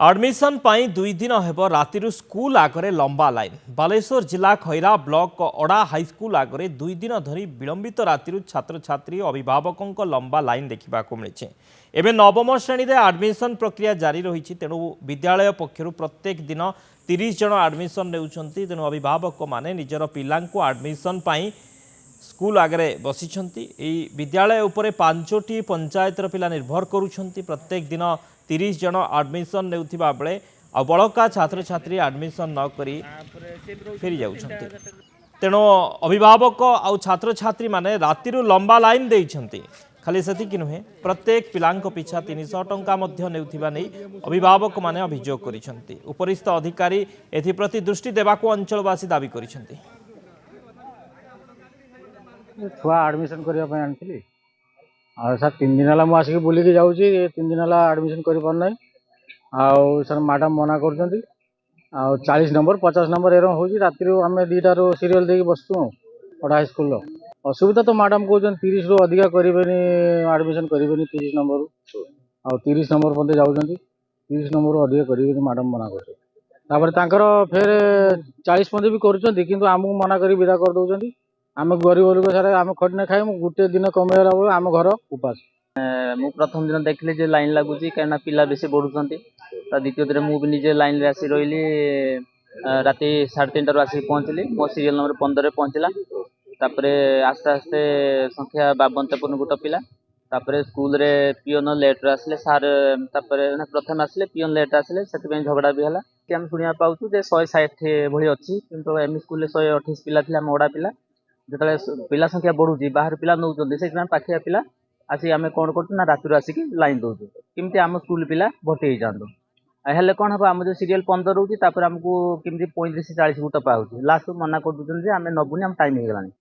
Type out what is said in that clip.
Admission पाई 2 दिन हेब राति स्कूल आगरे लंबा लाइन। बालेश्वर जिला खैरा ब्लॉक अड़ा हाईस्कूल आगरे 2 दिन धरी विलंबित राति छात्र छात्री अभिभावकों लंबा लाइन देखा मिली। एवं नवम श्रेणी में आडमिशन प्रक्रिया जारी रही। तेणु विद्यालय पक्षर प्रत्येक दिन 30 जन आडमिशन नेउछंती। तेणु अभिभावक माने निजर पिलांको आडमिशन पाई स्कूल आगे बसी विद्यालय उपरे 5टी पंचायतर पिला निर्भर करुछंती। प्रत्येक दिन 30 जन आडमिशन नेउथिबा बेले आ बड़का छात्र छात्री आडमिशन न करी फेरी जाउछंती। तेणु अभिभावक आ छात्र छात्री माने रातिरु लंबा लाइन देइछंती। खाली सेतिक नुहे, प्रत्येक पिलांको पिछा 300 टंका मध्य नेउथिबा नै अभिभावक माने अभियोग करिछंती। उपरिस्थ अधिकारी एथिप्रति दृष्टि देबाको अंचलवासी दाबी करिछंती। छुआ आडमिशन करने आनी सर 3 दिन है मुझे बुलिकी जाऊँगी 3 दिन है आडमिशन कर सर मैडम मना कर 40 नंबर 50 नंबर एरम हो राति आम 2टार सीरियल देखिए बसुँ अड़ा हाईस्कल असुविधा तो मैडम कहते 30 रु अधिका करें आडमिशन करें 30 नंबर आ 30 नंबर पते जाऊँगी 30 नंबर अधिक करें मैडम मना कर फेर 40 पते भी करूँ मना कर विदा कर दौरान आम गरीब लोक सारे आम खटने खाए गोटे दिन कमेला बेले आम घर उपास। मु प्रथम दिन देखली जे लाइन लगुच कहीं पिला बेसी बढ़ुं द्वितीय दिन मुझे निजे लाइन रे आसी रही राति 3:30 आसिक पहुँचली मो सीरियल नंबर 15 पहुँचला आस्ते आस्ते संख्या 52 गोटे पिला स्कूल रे पिओन लेट आसले सार प्रथम आसले पिओन लेट आसले से झगड़ा भी है आम शुणा पाऊँ 160 भली अच्छी किंतु एम स्कूल 128 पिला थे ओडा पिला जो पिला संख्या बढ़ुची बाहर पिला नौ से पाखिया पिला आसिक आम कौन कर राति आसिक लाइन दौर केमती आम स्कूल पिला भर्ती हो जातु हेल्ले कौन हम आम जो सीरियल 15 रोचे आमको केमती 35 40 को टपा हो लास्ट मना कर दूसरे आम नबुनी आम टाइम हो गलानी।